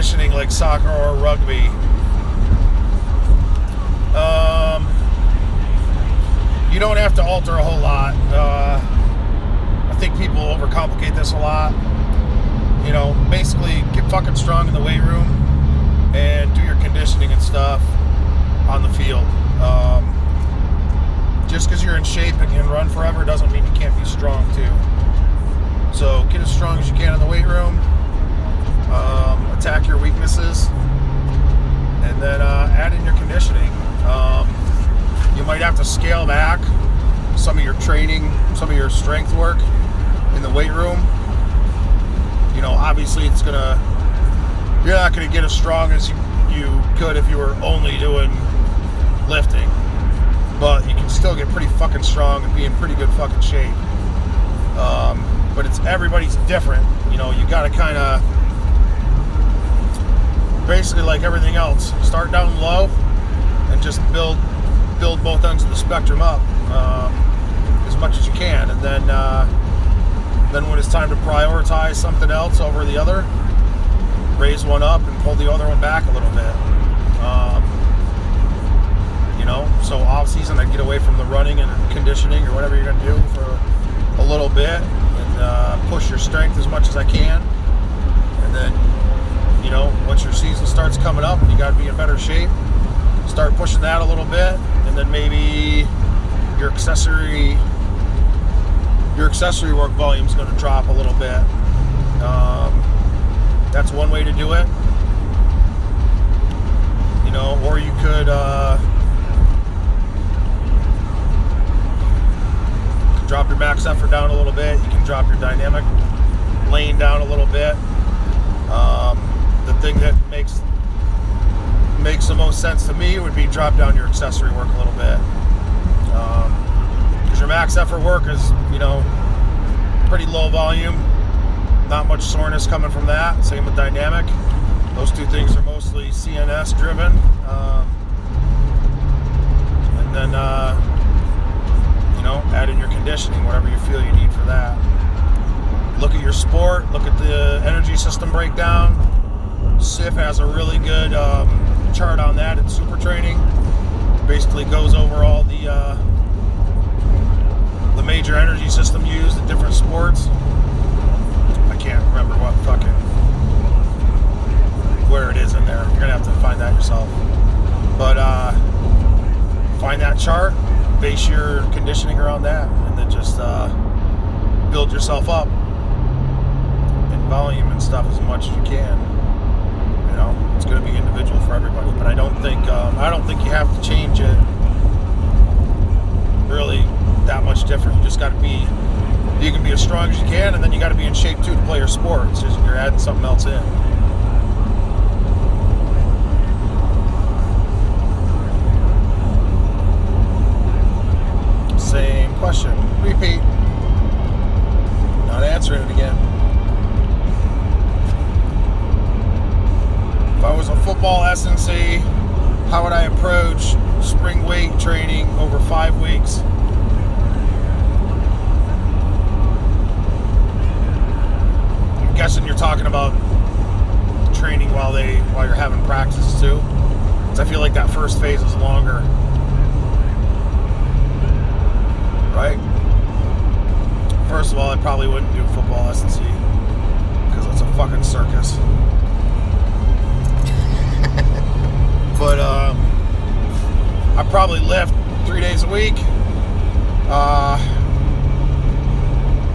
conditioning like soccer or rugby, you don't have to alter a whole lot. I think people overcomplicate this a lot. You know, basically get fucking strong in the weight room and do your conditioning and stuff on the field. Just because you're in shape and can run forever doesn't mean you can't be strong too. So get as strong as you can in the weight room, attack your weaknesses, and then add in your conditioning. You might have to scale back some of your training, some of your strength work in the weight room. You know, obviously you're not gonna get as strong as you could if you were only doing lifting, but you can still get pretty fucking strong and be in pretty good fucking shape. But everybody's different. You know, you gotta kind of, basically like everything else, start down low and just build both ends of the spectrum up as much as you can, and then when it's time to prioritize something else over the other, raise one up and pull the other one back a little bit. You know, so off season I get away from the running and conditioning or whatever you're gonna do for a little bit, and push your strength as much as I can, and then, you know, once your season starts coming up and you got to be in better shape, start pushing that a little bit, and then maybe your accessory work volume is going to drop a little bit. That's one way to do it, you know. Or you could drop your max effort down a little bit. You can drop your dynamic lane down a little bit. The thing that makes the most sense to me would be drop down your accessory work a little bit, because your max effort work is, you know, pretty low volume, not much soreness coming from that. Same with dynamic. Those two things are mostly CNS driven, and then you know, add in your conditioning, whatever you feel you need for that. Look at your sport, look at the energy system breakdown. SIF has a really good chart on that in super training. Basically goes over all the major energy system used in different sports. I can't remember where it is in there. You're gonna have to find that yourself. But find that chart, base your conditioning around that, and then just build yourself up in volume and stuff as much as you can. You know, it's going to be individual for everybody, but I don't think you have to change it really that much different. You just got to you can be as strong as you can, and then you got to be in shape too to play your sport. It's just you're adding something else in. Same question. Repeat. Not answering it again. If I was a Football S&C, how would I approach spring weight training over 5 weeks? I'm guessing you're talking about training while you're having practices too. Because I feel like that first phase is longer. Right? First of all, I probably wouldn't do Football S&C because it's a fucking circus. But I probably lift 3 days a week.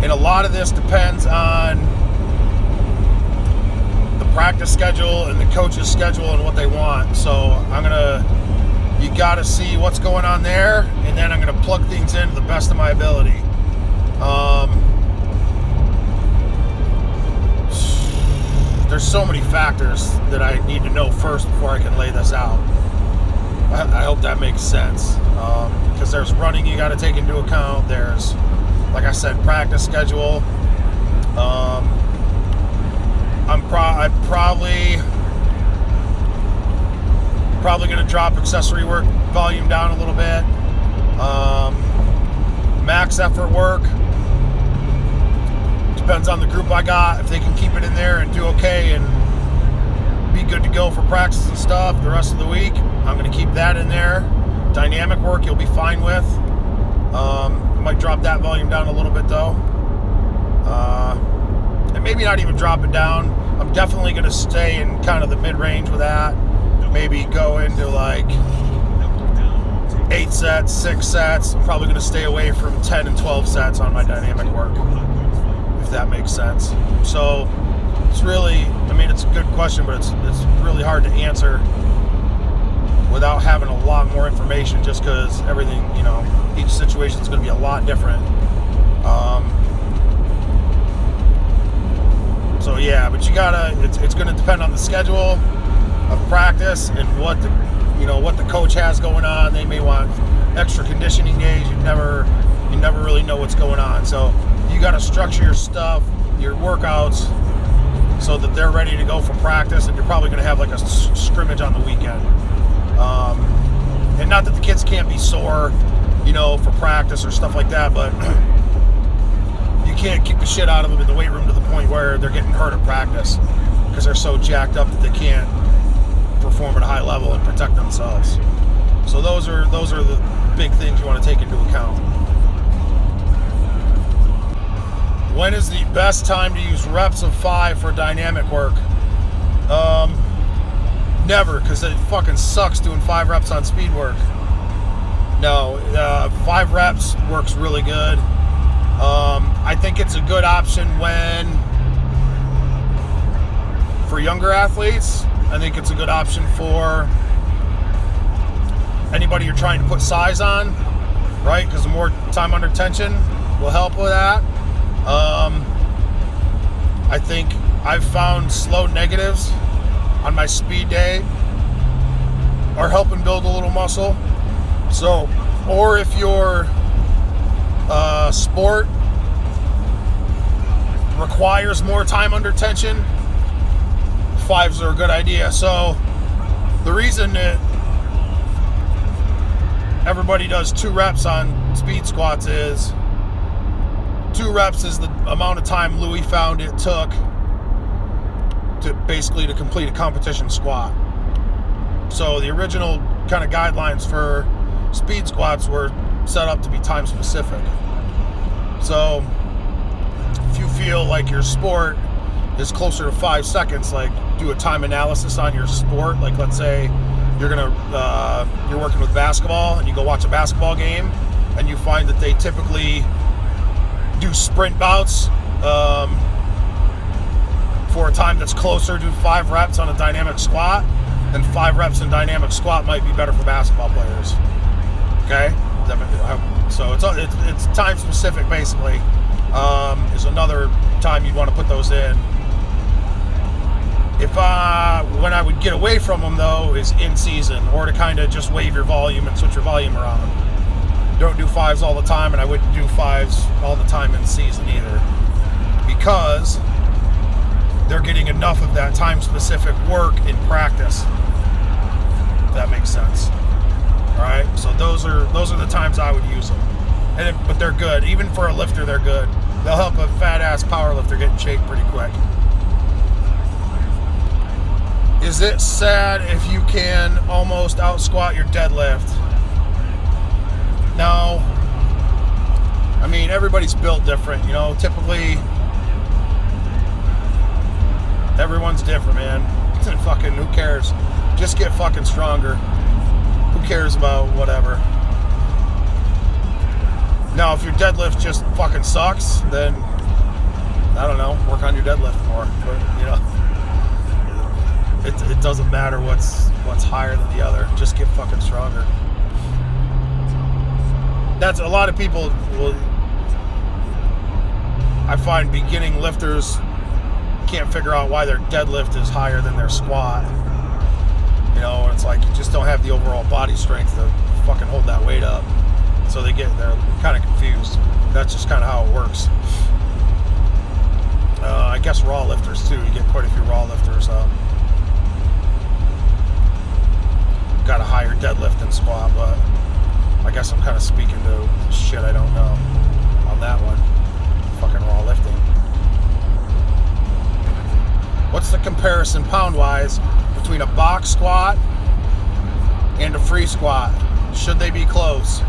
And a lot of this depends on the practice schedule and the coach's schedule and what they want. So you got to see what's going on there, and then I'm going to plug things in to the best of my ability. There's so many factors that I need to know first before I can lay this out. I hope that makes sense. Because there's running you got to take into account. There's, like I said, practice schedule. I'm probably going to drop accessory work volume down a little bit. Max effort work depends on the group I got. If they can keep it in there and do okay and be good to go for practice and stuff the rest of the week. I'm going to keep that in there. Dynamic work you'll be fine with. I might drop that volume down a little bit though. And maybe not even drop it down. I'm definitely going to stay in kind of the mid-range with that. Maybe go into like 8 sets, 6 sets. I'm probably going to stay away from 10 and 12 sets on my dynamic work, if that makes sense. So it's really, I mean, it's a good question, but it's really hard to answer without having a lot more information, just because everything, you know, each situation is going to be a lot different. So yeah, but you gotta, it's going to depend on the schedule of practice and what the coach has going on. They may want extra conditioning days. You never really know what's going on. So you got to structure your stuff, your workouts, so that they're ready to go for practice, and you're probably going to have like a scrimmage on the weekend. And not that the kids can't be sore, you know, for practice or stuff like that, but you can't kick the shit out of them in the weight room to the point where they're getting hurt at practice because they're so jacked up that they can't perform at a high level and protect themselves. So those are the big things you want to take into account. When is the best time to use reps of 5 for dynamic work? Never, because it fucking sucks doing 5 reps on speed work. No, 5 reps works really good. I think it's a good option for younger athletes. I think it's a good option for anybody you're trying to put size on, right? Because the more time under tension will help with that. I think I've found slow negatives on my speed day are helping build a little muscle. So, or if your sport requires more time under tension, 5s are a good idea. So the reason that everybody does 2 reps on speed squats is 2 reps is the amount of time Louis found it took to complete a competition squat. So the original kind of guidelines for speed squats were set up to be time specific. So if you feel like your sport is closer to 5 seconds, like do a time analysis on your sport. Like let's say you're working with basketball and you go watch a basketball game and you find that they typically do sprint bouts for a time that's closer to 5 reps on a dynamic squat, then 5 reps in dynamic squat might be better for basketball players. Okay, so it's time specific basically. Is another time you'd want to put those in. If when I would get away from them though is in season, or to kind of just wave your volume and switch your volume around. Don't do 5s all the time, and I wouldn't do 5s all the time in season either, because they're getting enough of that time specific work in practice. If that makes sense. All right, so those are the times I would use them, but they're good. Even for a lifter, they're good. They'll help a fat ass power lifter get in shape pretty quick. Is it sad if you can almost out squat your deadlift? No. I mean, everybody's built different, you know. Typically, everyone's different, man. Fucking, who cares? Just get fucking stronger. Who cares about whatever? Now, if your deadlift just fucking sucks, then, I don't know, work on your deadlift more. But, you know, it doesn't matter what's higher than the other. Just get fucking stronger. That's a lot of people will. I find beginning lifters can't figure out why their deadlift is higher than their squat. You know, and it's like you just don't have the overall body strength to fucking hold that weight up. So they're kind of confused. That's just kind of how it works. I guess raw lifters too. You get quite a few raw lifters. Got a higher deadlift than squat, but I guess I'm kind of speaking to shit I don't know on that one. Fucking raw lifting. what's the comparison pound-wise between a box squat and a free squat? Should they be close?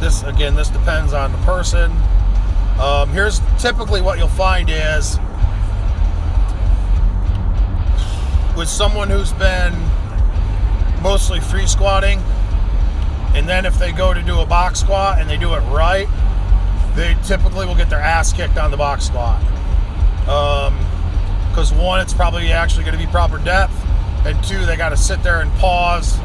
This depends on the person. Here's typically what you'll find is with someone who's been mostly free squatting, and then if they go to do a box squat and they do it right, they typically will get their ass kicked on the box squat. Because one, it's probably actually going to be proper depth, and two, they got to sit there and pause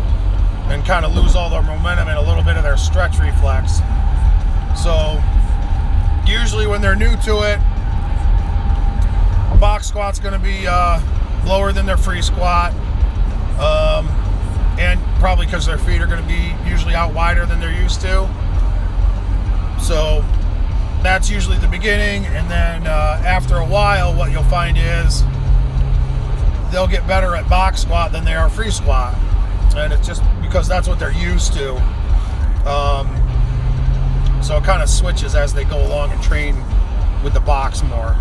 and kind of lose all their momentum and a little bit of their stretch reflex. So usually when they're new to it, a box squat's going to be lower than their free squat, and probably because their feet are going to be usually out wider than they're used to. So that's usually the beginning, and then after a while what you'll find is they'll get better at box squat than they are free squat, and it's just because that's what they're used to. So it kind of switches as they go along and train with the box more.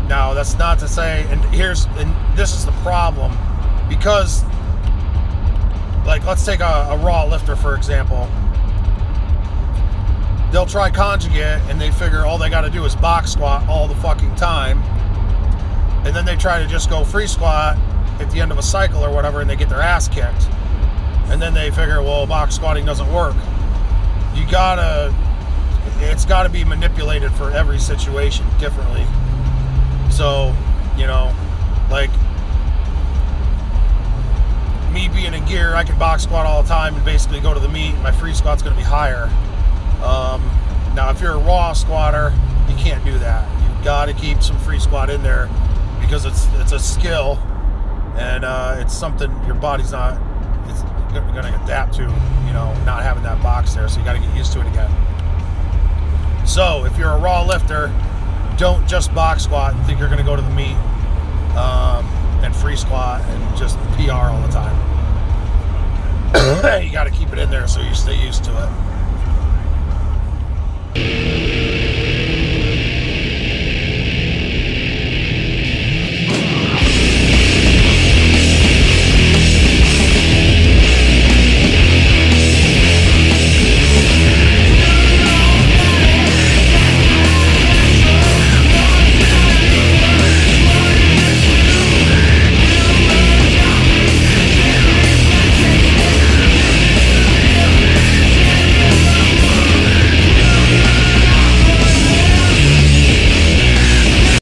Now that's not to say, and this is the problem, because like let's take a raw lifter for example. They'll try conjugate and they figure all they got to do is box squat all the fucking time, and then they try to just go free squat at the end of a cycle or whatever, and they get their ass kicked, and then they figure, well, box squatting doesn't work. It's gotta be manipulated for every situation differently. So, like me being in gear, I can box squat all the time and basically go to the meet. My free squat's gonna be higher. Now if you're a raw squatter, you can't do that. You've got to keep some free squat in there because it's a skill, and it's something your body's not going to adapt to, not having that box there, so you got to get used to it again. So if you're a raw lifter, don't just box squat and think you're going to go to the meet and free squat and just PR all the time. You got to keep it in there so you stay used to it.